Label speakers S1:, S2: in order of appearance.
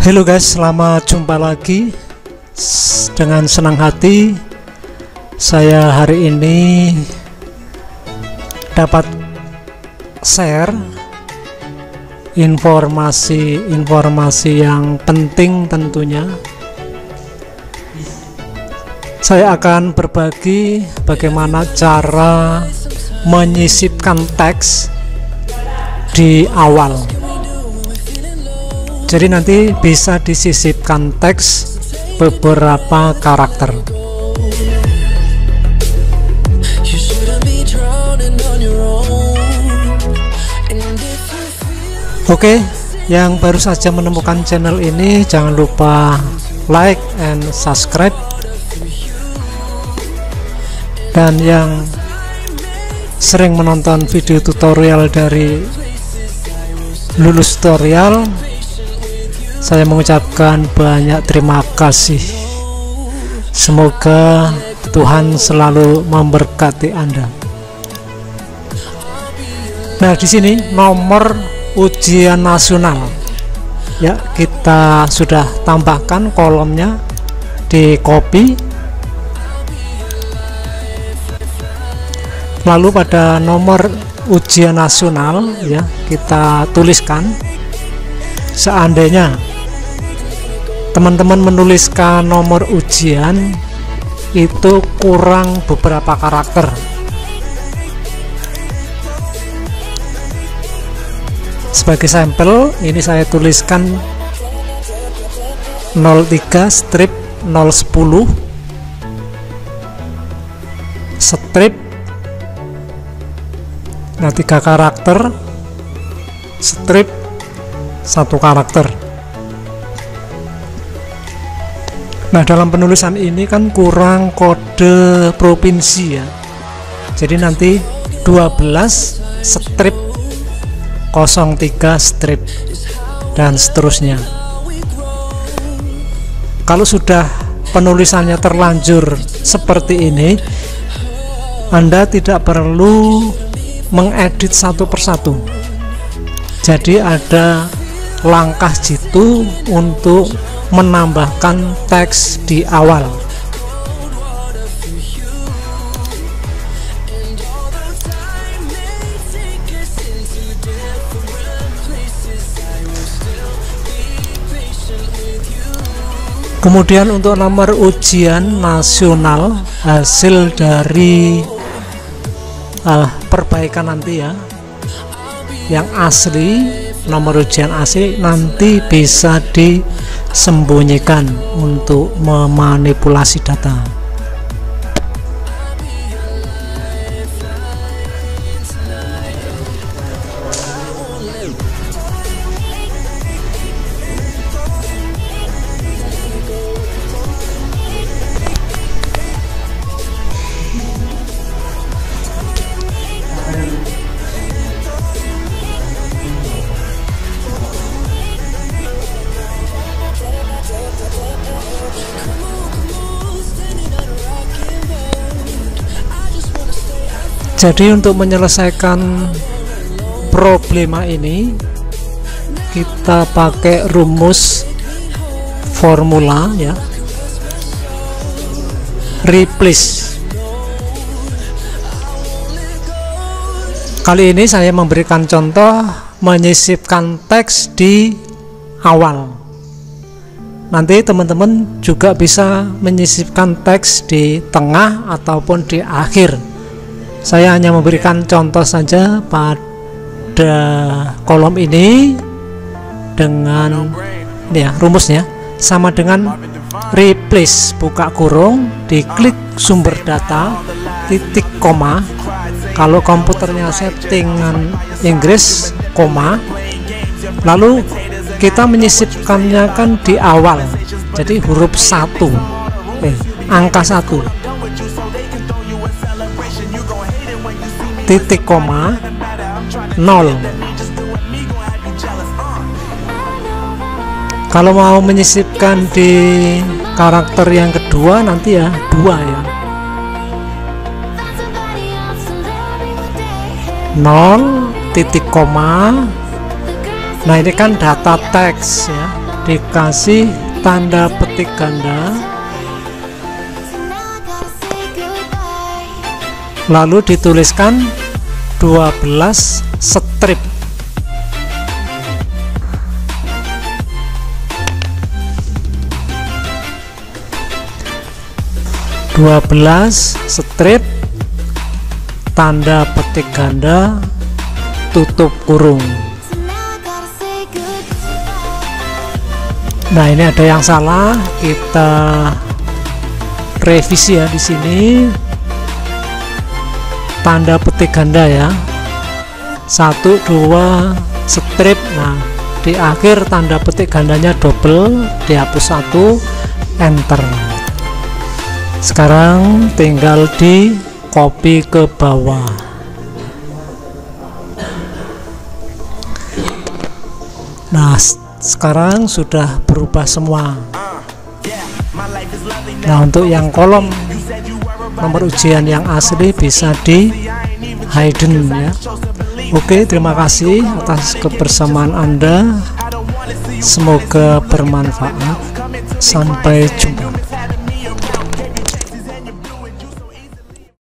S1: Halo guys, selamat jumpa lagi. Dengan senang hati saya hari ini dapat share informasi yang penting tentunya. Saya akan berbagi bagaimana cara menyisipkan teks di awal. Jadi nanti bisa disisipkan teks beberapa karakter. Oke, yang baru saja menemukan channel ini jangan lupa like and subscribe. Dan yang sering menonton video tutorial dari Lulus Tutorial, saya mengucapkan banyak terima kasih. Semoga Tuhan selalu memberkati Anda. Nah, di sini nomor ujian nasional. Ya, kita sudah tambahkan kolomnya, di copy. Lalu pada nomor ujian nasional ya, kita tuliskan. Seandainya teman-teman menuliskan nomor ujian itu kurang beberapa karakter, sebagai sampel ini saya tuliskan 03/010 strip, nah 3 karakter, strip 1 karakter. Nah, dalam penulisan ini kan kurang kode provinsi ya, jadi nanti 12 strip 03 strip dan seterusnya. Kalau sudah penulisannya terlanjur seperti ini, Anda tidak perlu mengedit satu persatu. Jadi ada langkah jitu untuk menambahkan teks di awal. Kemudian untuk nomor ujian nasional, hasil dari perbaikan nanti ya, yang asli, nomor ujian asli nanti bisa disembunyikan untuk memanipulasi data. Jadi untuk menyelesaikan problema ini kita pakai rumus formula ya, replace. Kali ini saya memberikan contoh menyisipkan teks di awal. Nanti teman-teman juga bisa menyisipkan teks di tengah ataupun di akhir. Saya hanya memberikan contoh saja pada kolom ini dengan ya, rumusnya sama dengan replace, buka kurung, diklik sumber data, titik koma, kalau komputernya settingan Inggris, koma, lalu kita menyisipkannya kan di awal, jadi huruf 1, angka 1, titik koma, 0. Kalau mau menyisipkan di karakter yang kedua nanti ya 2 ya, 0, titik koma. Nah, ini kan data teks ya, dikasih tanda petik ganda, lalu dituliskan 12 strip. Strip tanda petik ganda tutup kurung. Nah, ini ada yang salah, kita revisi ya. Di sini tanda petik ganda ya, 1 2 strip. Nah, di akhir tanda petik gandanya double, dihapus 1, enter. Sekarang tinggal di copy ke bawah. Nah, sekarang sudah berubah semua. Nah, untuk yang kolom nomor ujian yang asli bisa di hidden ya. Oke, terima kasih atas kebersamaan Anda, semoga bermanfaat. Sampai jumpa.